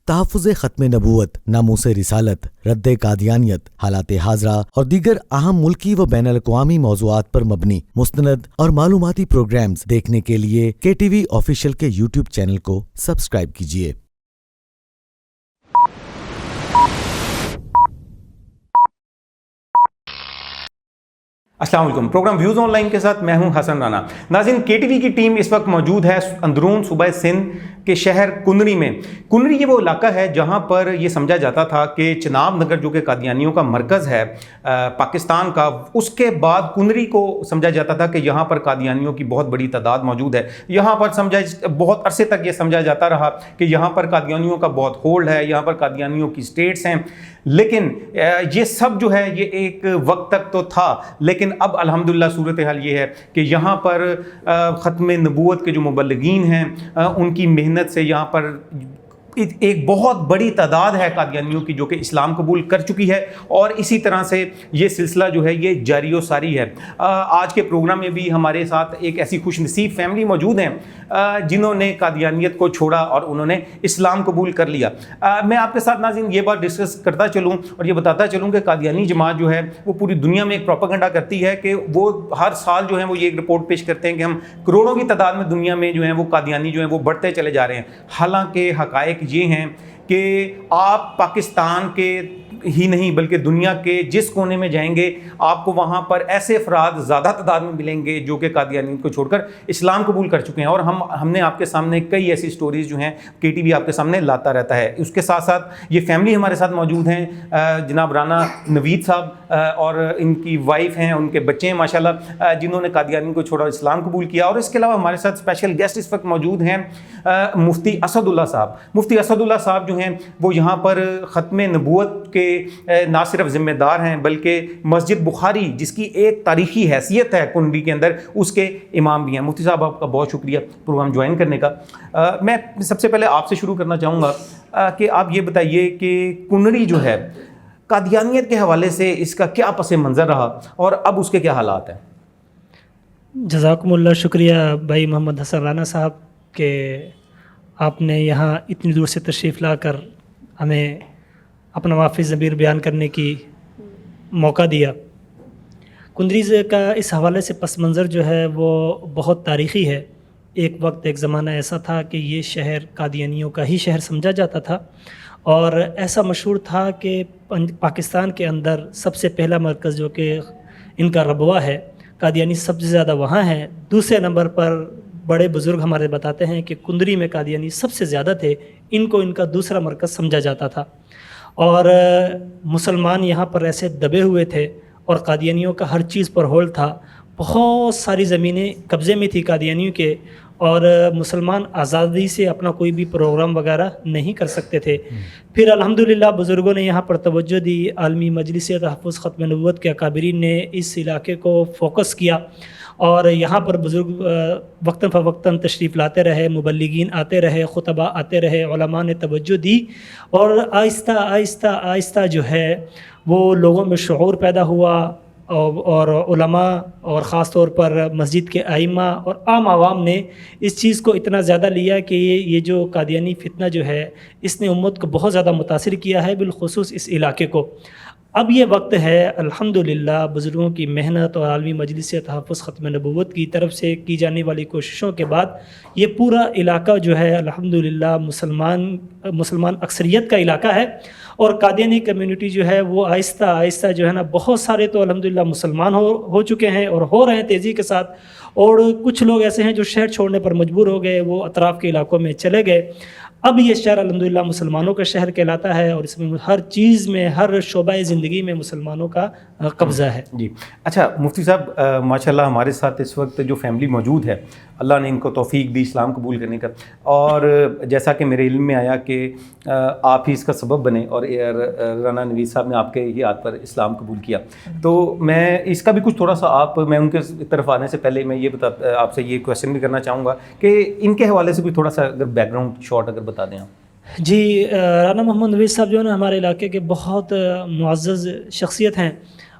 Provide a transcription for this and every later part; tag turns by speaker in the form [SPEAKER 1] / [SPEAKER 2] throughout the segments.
[SPEAKER 1] تحفظ ختم نبوت، ناموس رسالت، رد قادیانیت، حالات حاضرہ اور دیگر اہم ملکی و بین الاقوامی موضوعات پر مبنی مستند اور معلوماتی پروگرامز دیکھنے کے لیے کے ٹی وی آفیشیل کے یوٹیوب چینل کو سبسکرائب کیجیے۔
[SPEAKER 2] السلام علیکم، پروگرام ویوز آن لائن کے ساتھ میں ہوں حسن رانا۔ ناظرین، کے ٹی وی کی ٹیم اس وقت موجود ہے اندرون صوبہ سندھ کے شہر کنری میں۔ کنری یہ وہ علاقہ ہے جہاں پر یہ سمجھا جاتا تھا کہ چناب نگر جو کہ قادیانیوں کا مرکز ہے پاکستان کا، اس کے بعد کنری کو سمجھا جاتا تھا کہ یہاں پر قادیانیوں کی بہت بڑی تعداد موجود ہے۔ یہاں پر بہت عرصے تک یہ سمجھا جاتا رہا کہ یہاں پر قادیانیوں کا بہت ہولڈ ہے، یہاں پر قادیانیوں کی سٹیٹس ہیں، لیکن یہ سب جو ہے یہ ایک وقت تک تو تھا، لیکن اب الحمدللہ صورتحال یہ ہے کہ یہاں پر ختم نبوت کے جو مبلغین ہیں ان کی محنت سے یہاں پر ایک بہت بڑی تعداد ہے قادیانیوں کی جو کہ اسلام قبول کر چکی ہے، اور اسی طرح سے یہ سلسلہ جو ہے یہ جاری و ساری ہے۔ آج کے پروگرام میں بھی ہمارے ساتھ ایک ایسی خوش نصیب فیملی موجود ہیں جنہوں نے قادیانیت کو چھوڑا اور انہوں نے اسلام قبول کر لیا۔ میں آپ کے ساتھ ناظرین یہ بات ڈسکس کرتا چلوں اور یہ بتاتا چلوں کہ قادیانی جماعت جو ہے وہ پوری دنیا میں ایک پروپیگنڈا کرتی ہے کہ وہ ہر سال جو ہے وہ یہ ایک رپورٹ پیش کرتے ہیں کہ ہم کروڑوں کی تعداد میں دنیا میں جو ہیں وہ قادیانی جو ہیں وہ بڑھتے چلے جا رہے ہیں۔ حالانکہ حقائق یہ ہیں کہ آپ پاکستان کے ہی نہیں بلکہ دنیا کے جس کونے میں جائیں گے آپ کو وہاں پر ایسے افراد زیادہ تعداد میں ملیں گے جو کہ قادیانیت کو چھوڑ کر اسلام قبول کر چکے ہیں، اور ہم نے آپ کے سامنے کئی ایسی سٹوریز جو ہیں کے ٹی وی آپ کے سامنے لاتا رہتا ہے۔ اس کے ساتھ ساتھ یہ فیملی ہمارے ساتھ موجود ہیں، جناب رانا نوید صاحب اور ان کی وائف ہیں، ان کے بچے ہیں ماشاءاللہ جنہوں نے قادیانیت کو چھوڑا اسلام قبول کیا، اور اس کے علاوہ ہمارے ساتھ اسپیشل گیسٹ اس وقت موجود ہیں مفتی اسد اللہ صاحب۔ مفتی اسد اللہ صاحب جو ہیں وہ یہاں پر ختم نبوت کے نہ صرف ذمہ دار ہیں بلکہ مسجد بخاری جس کی ایک تاریخی حیثیت ہے کنری کے اندر، اس کے امام بھی ہیں۔ مفتی صاحب آپ کا بہت شکریہ پروگرام جوائن کرنے کا۔ میں سب سے پہلے آپ سے شروع کرنا چاہوں گا کہ آپ یہ بتائیے کہ کنری جو ہے قادیانیت کے حوالے سے اس کا کیا پس منظر رہا اور اب اس کے کیا حالات ہیں؟
[SPEAKER 3] جزاکم اللہ، شکریہ بھائی محمد حسن رانا صاحب کہ آپ نے یہاں اتنی دور سے تشریف لا کر ہمیں اپنا واقعی ضمیر بیان کرنے کی موقع دیا۔ کنری کا اس حوالے سے پس منظر جو ہے وہ بہت تاریخی ہے۔ ایک وقت ایک زمانہ ایسا تھا کہ یہ شہر قادیانیوں کا ہی شہر سمجھا جاتا تھا، اور ایسا مشہور تھا کہ پاکستان کے اندر سب سے پہلا مرکز جو کہ ان کا ربوہ ہے، قادیانی سب سے زیادہ وہاں ہیں۔ دوسرے نمبر پر بڑے بزرگ ہمارے بتاتے ہیں کہ کنری میں قادیانی سب سے زیادہ تھے، ان کو ان کا دوسرا مرکز سمجھا جاتا تھا، اور مسلمان یہاں پر ایسے دبے ہوئے تھے اور قادیانیوں کا ہر چیز پر ہولڈ تھا۔ بہت ساری زمینیں قبضے میں تھی قادیانیوں کے، اور مسلمان آزادی سے اپنا کوئی بھی پروگرام وغیرہ نہیں کر سکتے تھے۔ پھر الحمدللہ بزرگوں نے یہاں پر توجہ دی، عالمی مجلس تحفظ ختم نبوت کے اکابرین نے اس علاقے کو فوکس کیا، اور یہاں پر بزرگ وقتاً فوقتاً تشریف لاتے رہے، مبلغین آتے رہے، خطبہ آتے رہے، علماء نے توجہ دی، اور آہستہ آہستہ آہستہ جو ہے وہ لوگوں میں شعور پیدا ہوا، اور علماء اور خاص طور پر مسجد کے ائمہ اور عام عوام نے اس چیز کو اتنا زیادہ لیا کہ یہ جو قادیانی فتنہ جو ہے اس نے امت کو بہت زیادہ متاثر کیا ہے، بالخصوص اس علاقے کو۔ اب یہ وقت ہے الحمدللہ بزرگوں کی محنت اور عالمی مجلس تحفظ ختم نبوت کی طرف سے کی جانے والی کوششوں کے بعد یہ پورا علاقہ جو ہے الحمدللہ مسلمان اکثریت کا علاقہ ہے، اور قادیانی کمیونٹی جو ہے وہ آہستہ آہستہ جو ہے نا، بہت سارے تو الحمدللہ مسلمان ہو چکے ہیں اور ہو رہے ہیں تیزی کے ساتھ، اور کچھ لوگ ایسے ہیں جو شہر چھوڑنے پر مجبور ہو گئے، وہ اطراف کے علاقوں میں چلے گئے۔ اب یہ شہر الحمدللہ مسلمانوں کا شہر کہلاتا ہے، اور اس میں ہر چیز میں، ہر شعبہ زندگی میں مسلمانوں کا قبضہ ہے۔
[SPEAKER 2] جی اچھا مفتی صاحب، ماشاءاللہ ہمارے ساتھ اس وقت جو فیملی موجود ہے اللہ نے ان کو توفیق دی اسلام قبول کرنے کا، اور جیسا کہ میرے علم میں آیا کہ آپ ہی اس کا سبب بنے، اور رانا نوید صاحب نے آپ کے ہی ہاتھ پر اسلام قبول کیا، تو میں اس کا بھی کچھ تھوڑا سا میں ان کے طرف آنے سے پہلے میں یہ آپ سے یہ کویشچن بھی کرنا چاہوں گا کہ ان کے حوالے سے بھی تھوڑا سا اگر بیک گراؤنڈ شارٹ اگر بتا دیں آپ۔
[SPEAKER 3] جی، رانا محمد نوید صاحب جو ہے نا ہمارے علاقے کے بہت معزز شخصیت ہیں،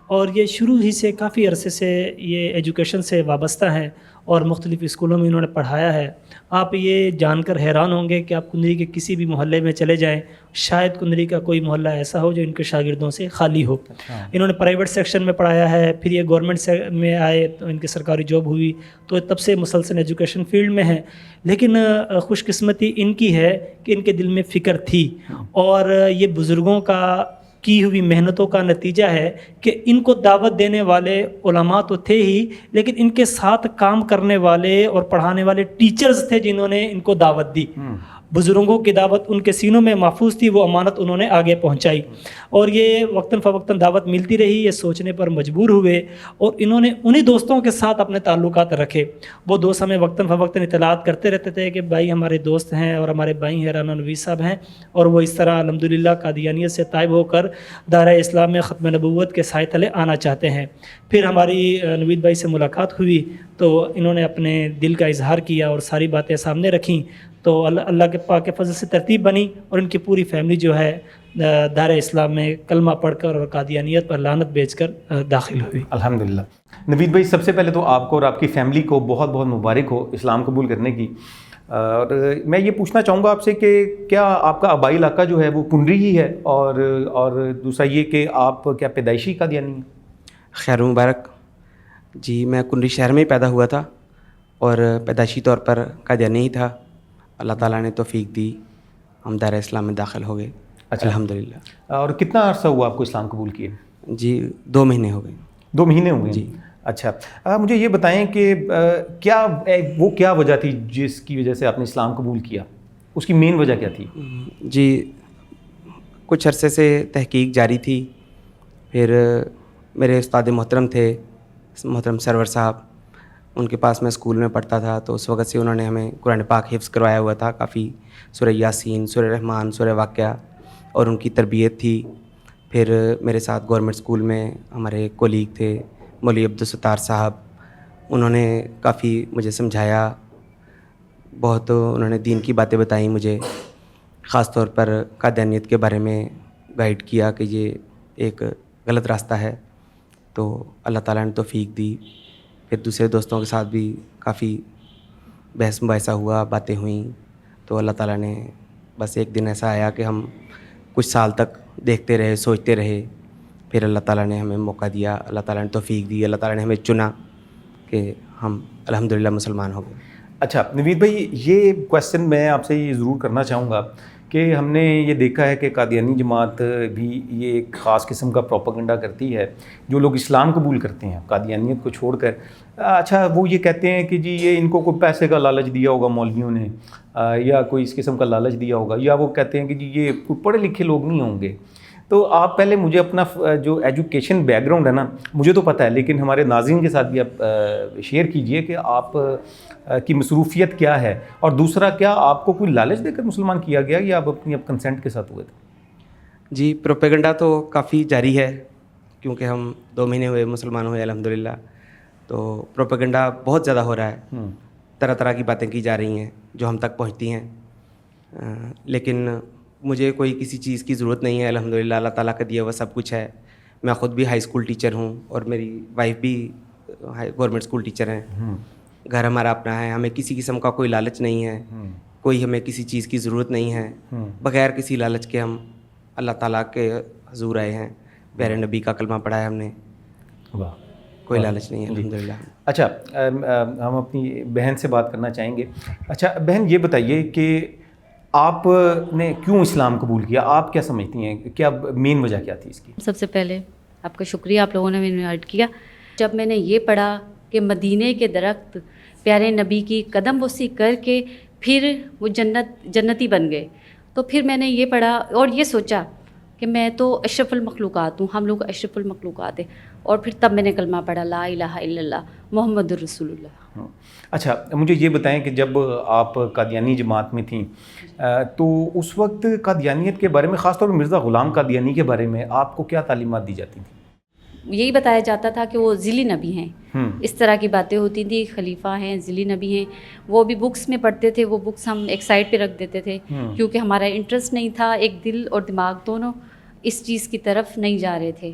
[SPEAKER 3] اور یہ شروع ہی سے کافی عرصے سے یہ ایجوکیشن سے وابستہ ہیں اور مختلف اسکولوں میں انہوں نے پڑھایا ہے. آپ یہ جان کر حیران ہوں گے کہ آپ کنری کے کسی بھی محلے میں چلے جائیں, شاید کنری کا کوئی محلہ ایسا ہو جو ان کے شاگردوں سے خالی ہو. انہوں نے پرائیویٹ سیکشن میں پڑھایا ہے, پھر یہ گورنمنٹ میں آئے تو ان کی سرکاری جاب ہوئی, تو تب سے مسلسل ایجوکیشن فیلڈ میں ہیں. لیکن خوش قسمتی ان کی ہے کہ ان کے دل میں فکر تھی, اور یہ بزرگوں کا کی ہوئی محنتوں کا نتیجہ ہے کہ ان کو دعوت دینے والے علماء تو تھے ہی, لیکن ان کے ساتھ کام کرنے والے اور پڑھانے والے ٹیچرز تھے جنہوں نے ان کو دعوت دی. بزرگوں کی دعوت ان کے سینوں میں محفوظ تھی, وہ امانت انہوں نے آگے پہنچائی, اور یہ وقتاً فوقتاً دعوت ملتی رہی. یہ سوچنے پر مجبور ہوئے اور انہوں نے انہی دوستوں کے ساتھ اپنے تعلقات رکھے. وہ دوست ہمیں وقتاً فوقتاً اطلاعات کرتے رہتے تھے کہ بھائی ہمارے دوست ہیں اور ہمارے بھائی ہیں رانا نوید صاحب ہیں, اور وہ اس طرح الحمدللہ قادیانیت سے طائب ہو کر دائرہ اسلام میں ختم نبوت کے سائے تلے آنا چاہتے ہیں. پھر ہماری نوید بھائی سے ملاقات ہوئی تو انہوں نے اپنے دل کا اظہار کیا اور ساری باتیں سامنے رکھیں, تو اللہ کے پاک کے فضل سے ترتیب بنی, اور ان کی پوری فیملی جو ہے دائرہ اسلام میں کلمہ پڑھ کر اور قادیانیت پر لعنت بیچ کر داخل ہوئی.
[SPEAKER 2] الحمدللہ. نوید بھائی, سب سے پہلے تو آپ کو اور آپ کی فیملی کو بہت بہت مبارک ہو اسلام قبول کرنے کی. اور میں یہ پوچھنا چاہوں گا آپ سے کہ کیا آپ کا آبائی علاقہ جو ہے وہ کنری ہی ہے, اور دوسرا یہ کہ آپ کیا پیدائشی قادیانی ہیں؟
[SPEAKER 4] خیر مبارک جی, میں کنری شہر میں ہی پیدا ہوا تھا اور پیدائشی طور پر قادیانی ہی تھا. اللہ تعالیٰ نے توفیق دی, ہم دائرہ اسلام میں داخل ہو گئے.
[SPEAKER 2] اچھا,
[SPEAKER 4] الحمدللہ.
[SPEAKER 2] اور کتنا عرصہ ہوا آپ کو اسلام قبول کیے؟
[SPEAKER 4] جی 2 مہینے ہو گئے.
[SPEAKER 2] 2 مہینے ہو گئے
[SPEAKER 4] جی.
[SPEAKER 2] اچھا, مجھے یہ بتائیں کہ کیا وجہ تھی جس کی وجہ سے آپ نے اسلام قبول کیا, اس کی مین وجہ کیا تھی؟
[SPEAKER 4] جی کچھ عرصے سے تحقیق جاری تھی. پھر میرے استاد محترم تھے, محترم سرور صاحب, ان کے پاس میں اسکول میں پڑھتا تھا, تو اس وقت سے انہوں نے ہمیں قرآن پاک حفظ کروایا ہوا تھا کافی, سورہ یاسین, سورہ رحمان, سورہ واقعہ, اور ان کی تربیت تھی. پھر میرے ساتھ گورنمنٹ اسکول میں ہمارے کولیگ تھے مولوی عبدالستار صاحب, انہوں نے کافی مجھے سمجھایا, بہت انہوں نے دین کی باتیں بتائیں مجھے, خاص طور پر قادیانیت کے بارے میں گائیڈ کیا کہ یہ ایک غلط راستہ ہے. تو اللہ تعالیٰ نے توفیق دی. پھر دوسرے دوستوں کے ساتھ بھی کافی بحث مباحثہ ہوا, باتیں ہوئیں, تو اللہ تعالیٰ نے بس ایک دن ایسا آیا کہ ہم کچھ سال تک دیکھتے رہے, سوچتے رہے. پھر اللہ تعالیٰ نے ہمیں موقع دیا, اللہ تعالیٰ نے توفیق دی, اللہ تعالیٰ نے ہمیں چنا کہ ہم الحمدللہ مسلمان ہو گئے.
[SPEAKER 2] اچھا نوید بھائی, یہ کویسچن میں آپ سے یہ ضرور کرنا چاہوں گا کہ ہم نے یہ دیکھا ہے کہ قادیانی جماعت بھی یہ ایک خاص قسم کا پروپیگنڈا کرتی ہے. جو لوگ اسلام قبول کرتے ہیں قادیانیت کو چھوڑ کر, اچھا وہ یہ کہتے ہیں کہ جی یہ ان کو کوئی پیسے کا لالچ دیا ہوگا مولویوں نے, یا کوئی اس قسم کا لالچ دیا ہوگا, یا وہ کہتے ہیں کہ جی یہ پڑھے لکھے لوگ نہیں ہوں گے. تو آپ پہلے مجھے اپنا جو ایجوکیشن بیک گراؤنڈ ہے نا, مجھے تو پتہ ہے, لیکن ہمارے ناظرین کے ساتھ بھی آپ شیئر کیجئے کہ آپ کی مصروفیت کیا ہے, اور دوسرا کیا آپ کو کوئی لالچ دے کر مسلمان کیا گیا یا آپ اپنی کنسنٹ کے ساتھ ہوئے تھے؟
[SPEAKER 4] جی پروپیگنڈا تو کافی جاری ہے, کیونکہ ہم 2 مہینے ہوئے مسلمان ہوئے الحمدللہ. تو پروپیگنڈا بہت زیادہ ہو رہا ہے, طرح طرح کی باتیں کی جا رہی ہیں جو ہم تک پہنچتی ہیں, لیکن مجھے کوئی کسی چیز کی ضرورت نہیں ہے الحمدللہ. اللہ تعالیٰ کا دیا ہوا سب کچھ ہے. میں خود بھی ہائی اسکول ٹیچر ہوں اور میری وائف بھی گورنمنٹ اسکول ٹیچر ہیں. گھر ہمارا اپنا ہے, ہمیں کسی قسم کا کوئی لالچ نہیں ہے, کوئی ہمیں کسی چیز کی ضرورت نہیں ہے. بغیر کسی لالچ کے ہم اللہ تعالیٰ کے حضور آئے ہیں, پیارے نبی کا کلمہ پڑھا ہے ہم نے.
[SPEAKER 2] واہ,
[SPEAKER 4] کوئی لالچ نہیں ہے الحمدللہ.
[SPEAKER 2] اچھا, ہم اپنی بہن سے بات کرنا چاہیں گے. اچھا بہن, یہ بتائیے کہ آپ نے کیوں اسلام قبول کیا, آپ کیا سمجھتی ہیں, کیا مین وجہ کیا تھی اس کی؟
[SPEAKER 5] سب سے پہلے آپ کا شکریہ, آپ لوگوں نے مجھے انوائٹ کیا. جب میں نے یہ پڑھا کہ مدینے کے درخت پیارے نبی کی قدم بوسی کر کے پھر وہ جنتی بن گئے, تو پھر میں نے یہ پڑھا اور یہ سوچا کہ میں تو اشرف المخلوقات ہوں, ہم لوگ اشرف المخلوقات ہیں. اور پھر تب میں نے کلمہ پڑھا لا الہ الا اللہ محمد الرسول اللہ.
[SPEAKER 2] اچھا مجھے یہ بتائیں کہ جب آپ قادیانی جماعت میں تھیں تو اس وقت قادیانیت کے بارے میں, خاص طور پر مرزا غلام قادیانی کے بارے میں آپ کو کیا تعلیمات دی جاتی تھیں؟
[SPEAKER 5] یہی بتایا جاتا تھا کہ وہ ذیلی نبی ہیں, اس طرح کی باتیں ہوتی تھیں, خلیفہ ہیں, ذیلی نبی ہیں. وہ بھی بکس میں پڑھتے تھے, وہ بکس ہم ایک سائڈ پہ رکھ دیتے تھے کیونکہ ہمارا انٹرسٹ نہیں تھا, ایک دل اور دماغ دونوں اس چیز کی طرف نہیں جا رہے تھے.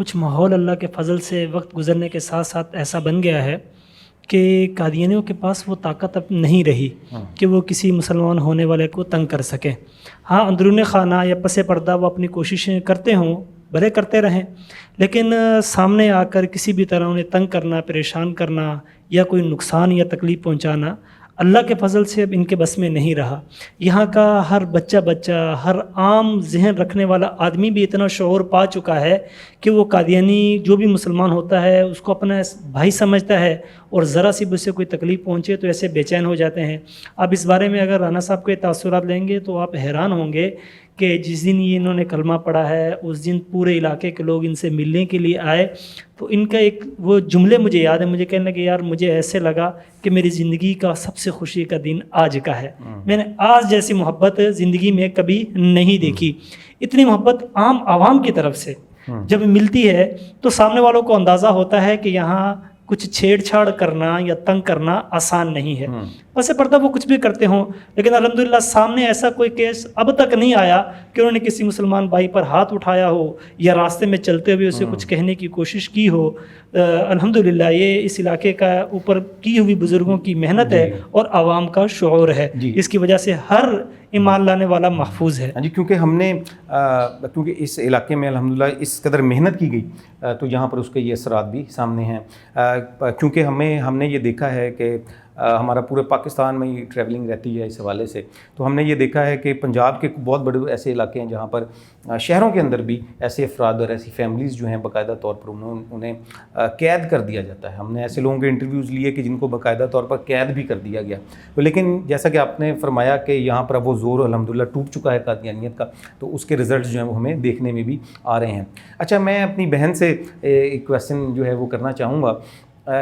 [SPEAKER 3] کچھ ماحول اللہ کے فضل سے وقت گزرنے کے ساتھ ساتھ ایسا بن گیا ہے کہ قادیانیوں کے پاس وہ طاقت اب نہیں رہی کہ وہ کسی مسلمان ہونے والے کو تنگ کر سکیں. ہاں اندرون خانہ یا پس پردہ وہ اپنی کوششیں کرتے ہوں، بھلے کرتے رہیں، لیکن سامنے آ کر کسی بھی طرح انہیں تنگ کرنا، پریشان کرنا یا کوئی نقصان یا تکلیف پہنچانا اللہ کے فضل سے اب ان کے بس میں نہیں رہا. یہاں کا ہر بچہ ہر عام ذہن رکھنے والا آدمی بھی اتنا شعور پا چکا ہے کہ وہ قادیانی جو بھی مسلمان ہوتا ہے اس کو اپنا بھائی سمجھتا ہے، اور ذرا سی بھی اسے کوئی تکلیف پہنچے تو ایسے بے چین ہو جاتے ہیں. اب اس بارے میں اگر رانا صاحب کے تاثرات لیں گے تو آپ حیران ہوں گے کہ جس دن یہ انہوں نے کلمہ پڑھا ہے اس دن پورے علاقے کے لوگ ان سے ملنے کے لیے آئے، تو ان کا ایک وہ جملے مجھے یاد ہے، مجھے کہنے کہ یار مجھے ایسے لگا کہ میری زندگی کا سب سے خوشی کا دن آج کا ہے. میں نے آج جیسی محبت زندگی میں کبھی نہیں دیکھی. اتنی محبت عام عوام کی طرف سے جب ملتی ہے تو سامنے والوں کو اندازہ ہوتا ہے کہ یہاں کچھ چھیڑ چھاڑ کرنا یا تنگ کرنا آسان نہیں ہے. پس پردہ وہ کچھ بھی کرتے ہوں، لیکن الحمدللہ سامنے ایسا کوئی کیس اب تک نہیں آیا کہ انہوں نے کسی مسلمان بھائی پر ہاتھ اٹھایا ہو یا راستے میں چلتے ہوئے اسے کچھ کہنے کی کوشش کی ہو. الحمدللہ یہ اس علاقے کا اوپر کی ہوئی بزرگوں کی محنت ہے اور عوام کا شعور ہے، اس کی وجہ سے ہر ایمان لانے والا محفوظ ہے.
[SPEAKER 2] جی کیونکہ ہم نے کیونکہ اس علاقے میں الحمدللہ اس قدر محنت کی گئی تو یہاں پر اس کے یہ اثرات بھی سامنے ہیں. کیونکہ ہم نے یہ دیکھا ہے کہ ہمارا پورے پاکستان میں یہ ٹریولنگ رہتی ہے اس حوالے سے، تو ہم نے یہ دیکھا ہے کہ پنجاب کے بہت بڑے ایسے علاقے ہیں جہاں پر شہروں کے اندر بھی ایسے افراد اور ایسی فیملیز جو ہیں باقاعدہ طور پر انہیں قید کر دیا جاتا ہے. ہم نے ایسے لوگوں کے انٹرویوز لیے کہ جن کو باقاعدہ طور پر قید بھی کر دیا گیا. لیکن جیسا کہ آپ نے فرمایا کہ یہاں پر اب وہ زور الحمدللہ ٹوٹ چکا ہے قادیانیت کا، تو اس کے رزلٹس جو ہیں وہ ہمیں دیکھنے میں بھی آ رہے ہیں. اچھا میں اپنی بہن سے ایک کویسچن جو ہے وہ کرنا چاہوں گا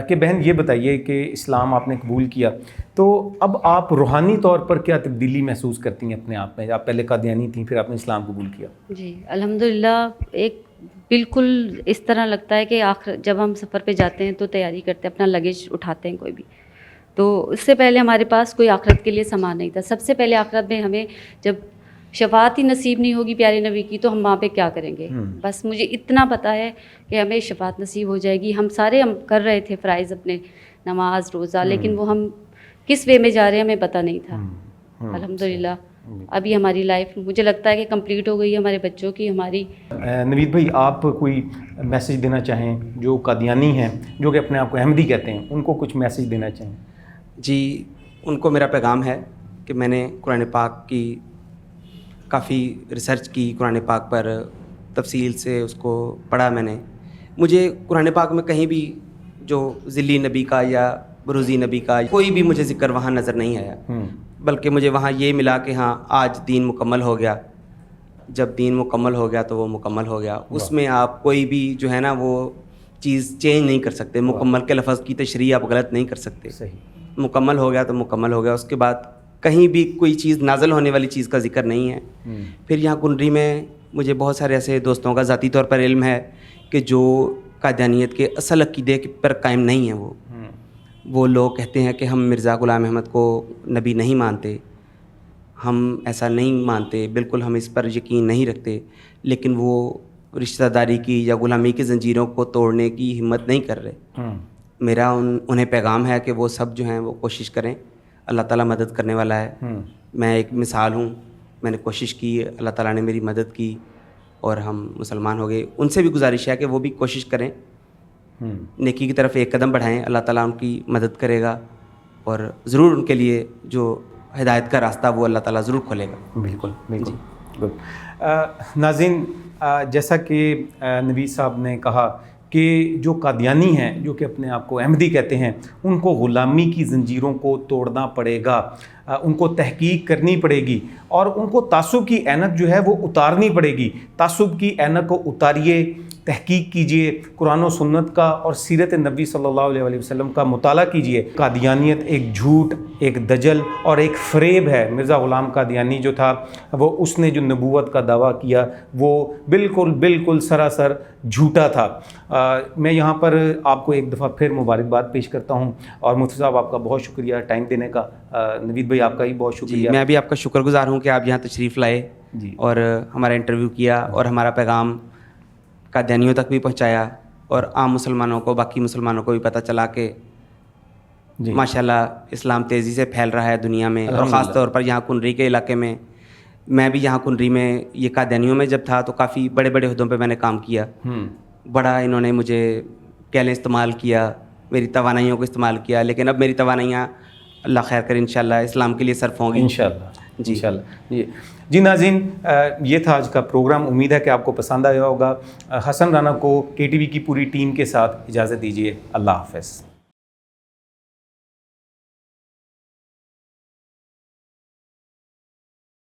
[SPEAKER 2] کہ بہن یہ بتائیے کہ اسلام آپ نے قبول کیا تو اب آپ روحانی طور پر کیا تبدیلی محسوس کرتی ہیں اپنے آپ میں؟ آپ پہلے قادیانی تھیں، پھر آپ نے اسلام قبول کیا.
[SPEAKER 5] جی الحمدللہ ایک بالکل اس طرح لگتا ہے کہ جب ہم سفر پہ جاتے ہیں تو تیاری کرتے ہیں، اپنا لگیج اٹھاتے ہیں کوئی بھی، تو اس سے پہلے ہمارے پاس کوئی آخرت کے لیے سامان نہیں تھا. سب سے پہلے آخرت میں ہمیں جب شفاعت ہی نصیب نہیں ہوگی پیارے نبی کی تو ہم وہاں پہ کیا کریں گے. بس مجھے اتنا پتہ ہے کہ ہمیں شفاعت نصیب ہو جائے گی. ہم کر رہے تھے فرائض اپنے، نماز روزہ، لیکن وہ ہم کس وے میں جا رہے ہیں ہمیں پتہ نہیں تھا. الحمدللہ ابھی ہماری لائف مجھے لگتا ہے کہ کمپلیٹ ہو گئی ہے ہمارے بچوں کی. ہماری
[SPEAKER 2] نوید بھائی آپ کوئی میسیج دینا چاہیں جو قادیانی ہیں، جو کہ اپنے آپ کو احمدی کہتے ہیں، ان کو کچھ میسیج دینا چاہیں؟
[SPEAKER 4] جی ان کو میرا پیغام ہے کہ میں نے قرآن پاک کی کافی ریسرچ کی، قرآن پاک پر تفصیل سے اس کو پڑھا میں نے. مجھے قرآن پاک میں کہیں بھی جو ذلی نبی کا یا بروزی نبی کا کوئی بھی مجھے ذکر وہاں نظر نہیں آیا، بلکہ مجھے وہاں یہ ملا کہ ہاں آج دین مکمل ہو گیا. جب دین مکمل ہو گیا تو وہ مکمل ہو گیا. اس میں آپ کوئی بھی جو ہے نا وہ چیز چینج نہیں کر سکتے. مکمل کے لفظ کی تشریح آپ غلط نہیں کر سکتے. مکمل ہو گیا تو مکمل ہو گیا. اس کے بعد کہیں بھی کوئی چیز نازل ہونے والی چیز کا ذکر نہیں ہے. پھر یہاں کنری میں مجھے بہت سارے ایسے دوستوں کا ذاتی طور پر علم ہے کہ جو قادیانیت کے اصل عقیدے پر قائم نہیں ہیں. وہ لوگ کہتے ہیں کہ ہم مرزا غلام احمد کو نبی نہیں مانتے، ہم ایسا نہیں مانتے، بالکل ہم اس پر یقین نہیں رکھتے، لیکن وہ رشتہ داری کی یا غلامی کی زنجیروں کو توڑنے کی ہمت نہیں کر رہے. میرا انہیں پیغام ہے کہ وہ سب جو ہیں وہ کوشش کریں. اللہ تعالیٰ مدد کرنے والا ہے. میں ایک مثال ہوں، میں نے کوشش کی، اللہ تعالیٰ نے میری مدد کی اور ہم مسلمان ہو گئے. ان سے بھی گزارش ہے کہ وہ بھی کوشش کریں، نیکی کی طرف ایک قدم بڑھائیں. اللہ تعالیٰ ان کی مدد کرے گا اور ضرور ان کے لیے جو ہدایت کا راستہ وہ اللہ تعالیٰ ضرور کھولے گا.
[SPEAKER 2] بالکل بالکل. ناظرین جیسا کہ نوید صاحب نے کہا کہ جو قادیانی ہیں، جو کہ اپنے آپ کو احمدی کہتے ہیں، ان کو غلامی کی زنجیروں کو توڑنا پڑے گا، ان کو تحقیق کرنی پڑے گی اور ان کو تعصب کی اینک جو ہے وہ اتارنی پڑے گی. تعصب کی اینک کو اتاریے، تحقیق کیجئے، قرآن و سنت کا اور سیرت نبی صلی اللہ علیہ وسلم کا مطالعہ کیجئے. قادیانیت ایک جھوٹ، ایک دجل اور ایک فریب ہے. مرزا غلام قادیانی جو تھا وہ اس نے جو نبوت کا دعویٰ کیا وہ بالکل سراسر جھوٹا تھا. میں یہاں پر آپ کو ایک دفعہ پھر مبارکباد پیش کرتا ہوں اور مفتی صاحب آپ کا بہت شکریہ ٹائم دینے کا. نوید بھائی آپ کا ہی بہت شکریہ.
[SPEAKER 4] میں بھی آپ کا شکر گزار ہوں کہ آپ یہاں تشریف لائے اور ہمارا انٹرویو کیا اور ہمارا پیغام قادیانیوں تک بھی پہنچایا اور عام مسلمانوں کو, باقی مسلمانوں کو بھی پتہ چلا کہ
[SPEAKER 2] جی
[SPEAKER 4] ماشاءاللہ اسلام تیزی سے پھیل رہا ہے دنیا میں, اور خاص طور پر یہاں کنری کے علاقے میں. میں بھی یہاں کنری میں یہ قادیانیوں میں جب تھا تو کافی بڑے بڑے عہدوں پہ میں نے کام کیا. بڑا انہوں نے مجھے کہہ لیں استعمال کیا, میری توانائیوں کو استعمال کیا, لیکن اب میری توانائیاں اللہ خیر کرے انشاءاللہ اسلام کے لیے صرف ہوں گی
[SPEAKER 2] انشاءاللہ. انشاءاللہ. جی ناظرین, یہ تھا آج کا پروگرام. امید ہے کہ آپ کو پسند آیا ہوگا. حسن رانا کو KTV کی پوری ٹیم کے ساتھ اجازت دیجیے. اللہ حافظ.